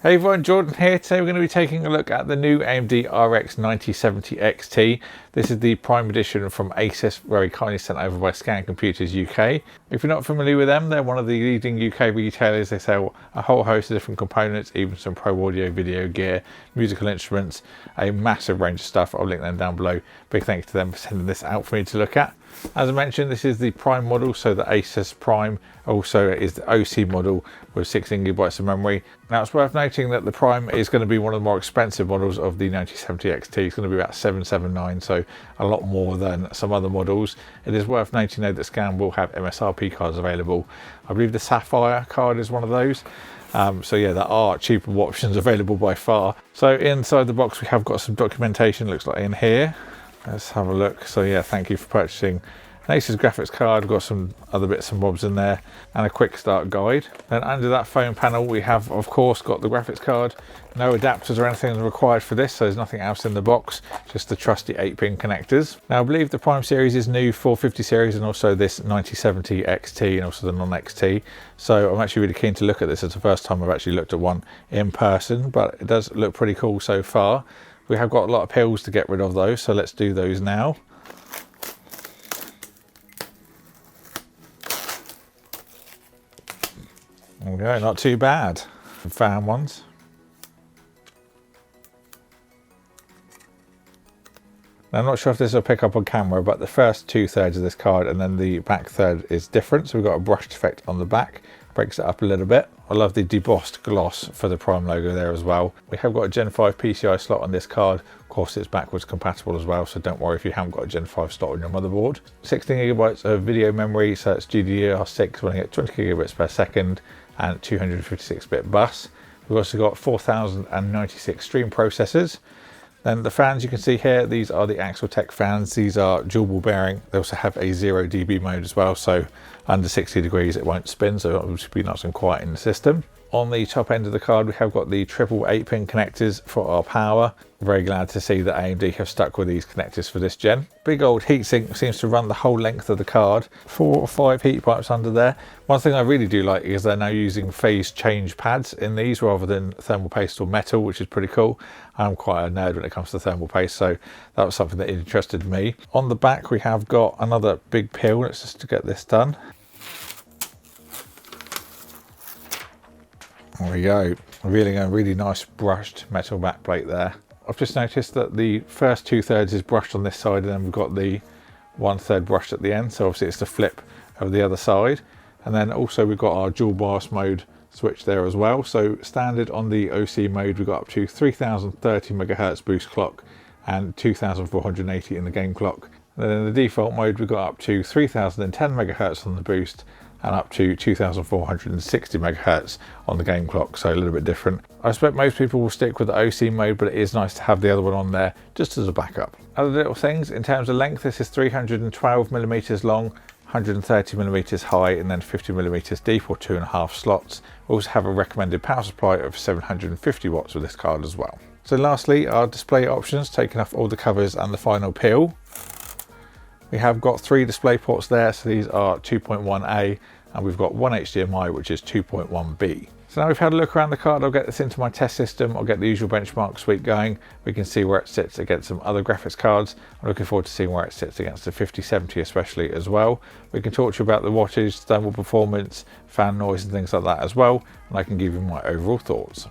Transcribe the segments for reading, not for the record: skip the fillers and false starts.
Hey everyone, Jordan here. Today we're going to be taking a look at the new AMD RX 9070 XT. This is the Prime Edition from ASUS, very kindly sent over by Scan Computers UK. If you're not familiar with them, they're one of the leading UK retailers. They sell a whole host of different components, even some pro audio, video gear, musical instruments, a massive range of stuff. I'll link them down below. Big thanks to them for sending this out for me to look at. As I mentioned, this is the Prime model, so the ASUS Prime also is the OC model with 16GB of memory. Now it's worth noting that the Prime is going to be one of the more expensive models of the 9070 XT. It's going to be about $779, so a lot more than some other models. It is worth noting though that Scan will have MSRP cards available. I believe the Sapphire card is one of those. So yeah, there are cheaper options available by far. So inside the box we have got some documentation, looks like in here. Let's have a look. So yeah, thank you for purchasing an ASUS graphics card. We've got some other bits and bobs in there and a quick start guide. Then under that phone panel we have of course got the graphics card. No adapters or anything required for this, so there's nothing else in the box, just the trusty 8-pin connectors. Now I believe the Prime series is new, 450 series, and also this 9070 XT and also the non-XT. So I'm actually really keen to look at this. It's the first time I've actually looked at one in person, but it does look pretty cool so far. We have got a lot of pills to get rid of those, so let's do those now. There we go, not too bad. Fan ones. Now, I'm not sure if this will pick up on camera, but the first 2/3 of this card and then the back third is different. So we've got a brushed effect on the back, breaks it up a little bit. I love the debossed gloss for the Prime logo there as well. We have got a Gen 5 PCI slot on this card. Of course, it's backwards compatible as well, so don't worry if you haven't got a Gen 5 slot on your motherboard. 16GB of video memory, so it's GDDR6 running at 20GB per second and 256-bit bus. We've also got 4096 stream processors. Then the fans you can see here, these are the Axletech fans. These are dual ball bearing. They also have a 0 dB mode as well, so under 60 degrees it won't spin, so it'll be nice and quiet in the system. On the top end of the card we have got the triple 8-pin connectors for our power. Very glad to see that AMD have stuck with these connectors for this gen. Big old heatsink seems to run the whole length of the card. 4 or 5 heat pipes under there. One thing I really do like is they're now using phase change pads in these rather than thermal paste or metal, which is pretty cool. I'm quite a nerd when it comes to thermal paste, so that was something that interested me. On the back we have got another big peel. Let's just get this done. There we go, revealing a really nice brushed metal backplate there. I've just noticed that the first 2/3 is brushed on this side, and then we've got the 1/3 brushed at the end, so obviously it's the flip of the other side. And then also we've got our dual BIOS mode switch there as well. So standard on the OC mode we've got up to 3030 MHz boost clock and 2480 in the game clock. And then in the default mode we've got up to 3010 MHz on the boost and up to 2460 MHz on the game clock, so a little bit different. I expect most people will stick with the OC mode, but it is nice to have the other one on there just as a backup. Other little things, in terms of length, this is 312mm long, 130mm high, and then 50mm deep, or 2.5 slots. We also have a recommended power supply of 750 watts with this card as well. So lastly, our display options, taking off all the covers and the final peel. We have got 3 display ports there, so these are 2.1A, and we've got one HDMI, which is 2.1B. So now we've had a look around the card, I'll get this into my test system, I'll get the usual benchmark suite going. We can see where it sits against some other graphics cards. I'm looking forward to seeing where it sits against the 5070 especially as well. We can talk to you about the wattage, thermal performance, fan noise and things like that as well, and I can give you my overall thoughts.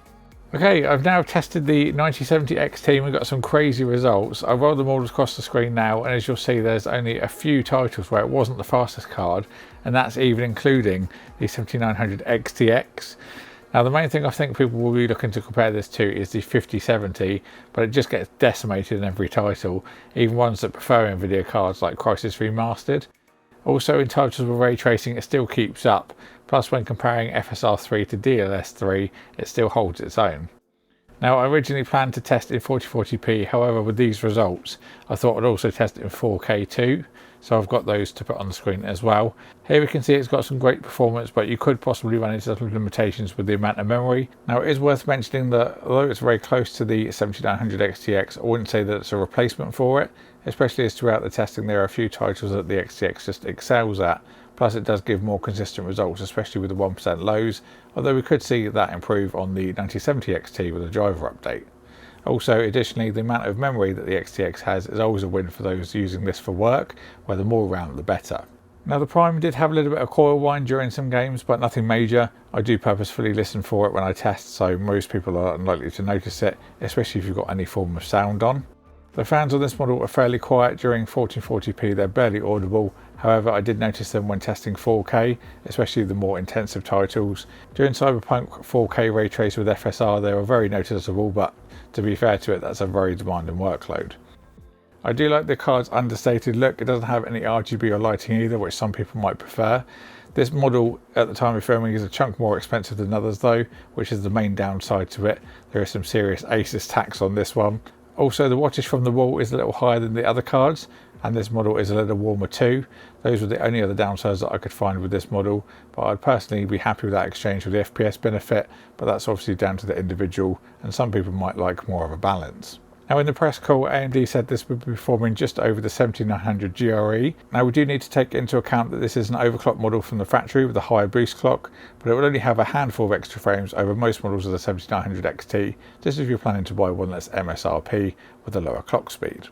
Okay, I've now tested the 9070 XT and we've got some crazy results. I've rolled them all across the screen now, and as you'll see there's only a few titles where it wasn't the fastest card, and that's even including the 7900 XTX. Now the main thing I think people will be looking to compare this to is the 5070, but it just gets decimated in every title, even ones that prefer NVIDIA cards like Crysis Remastered. Also in titles with ray tracing it still keeps up, plus when comparing FSR3 to DLS3 it still holds its own. Now I originally planned to test in 4040p, however with these results I thought I'd also test it in 4K too, so I've got those to put on the screen as well. Here we can see it's got some great performance, but you could possibly run into some limitations with the amount of memory. Now it is worth mentioning that although it's very close to the 7900 XTX, I wouldn't say that it's a replacement for it, especially as throughout the testing there are a few titles that the XTX just excels at, Plus it does give more consistent results, especially with the 1% lows, although we could see that improve on the 9070 XT with a driver update. Also, additionally, the amount of memory that the XTX has is always a win for those using this for work, where the more RAM the better. Now the Prime did have a little bit of coil whine during some games, but nothing major. I do purposefully listen for it when I test, so most people are unlikely to notice it, especially if you've got any form of sound on. The fans on this model are fairly quiet. During 1440p they're barely audible, however I did notice them when testing 4K, especially the more intensive titles. During Cyberpunk 4K ray trace with FSR they were very noticeable, but to be fair to it, that's a very demanding workload. I do like the card's understated look. It doesn't have any RGB or lighting either, which some people might prefer. This model at the time of filming is a chunk more expensive than others though, which is the main downside to it. There is some serious ASUS tax on this one. Also, the wattage from the wall is a little higher than the other cards, and this model is a little warmer too. Those were the only other downsides that I could find with this model, but I'd personally be happy with that exchange with the FPS benefit, but that's obviously down to the individual, and some people might like more of a balance. Now in the press call, AMD said this would be performing just over the 7900 GRE. Now we do need to take into account that this is an overclock model from the factory with a higher boost clock, but it will only have a handful of extra frames over most models of the 7900 XT, just if you're planning to buy one that's MSRP with a lower clock speed.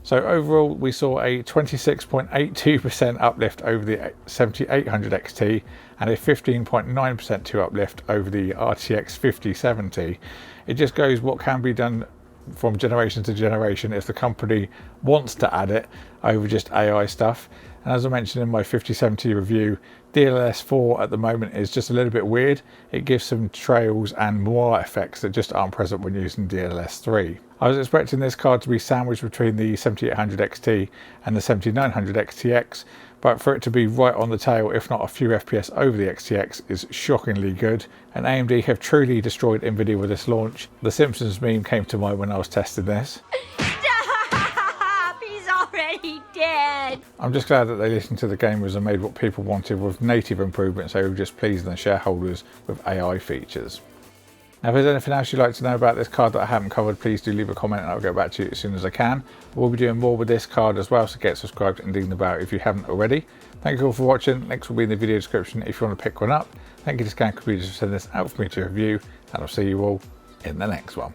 So overall we saw a 26.82% uplift over the 7800 XT and a 15.9% uplift over the RTX 5070. It just goes what can be done from generation to generation if the company wants to add it over just AI stuff. And as I mentioned in my 5070 review, DLSS 4 at the moment is just a little bit weird. It gives some trails and moire effects that just aren't present when using DLSS 3. I was expecting this card to be sandwiched between the 7800 XT and the 7900 XTX, but for it to be right on the tail, if not a few FPS over the XTX, is shockingly good. And AMD have truly destroyed NVIDIA with this launch. The Simpsons meme came to mind when I was testing this. Stop! He's already dead! I'm just glad that they listened to the gamers and made what people wanted with native improvements over just pleasing the shareholders with AI features. Now if there's anything else you'd like to know about this card that I haven't covered, please do leave a comment and I'll get back to you as soon as I can. We'll be doing more with this card as well, so get subscribed and ding the bell if you haven't already. Thank you all for watching. Links will be in the video description if you want to pick one up. Thank you to Scan Computers for sending this out for me to review, and I'll see you all in the next one.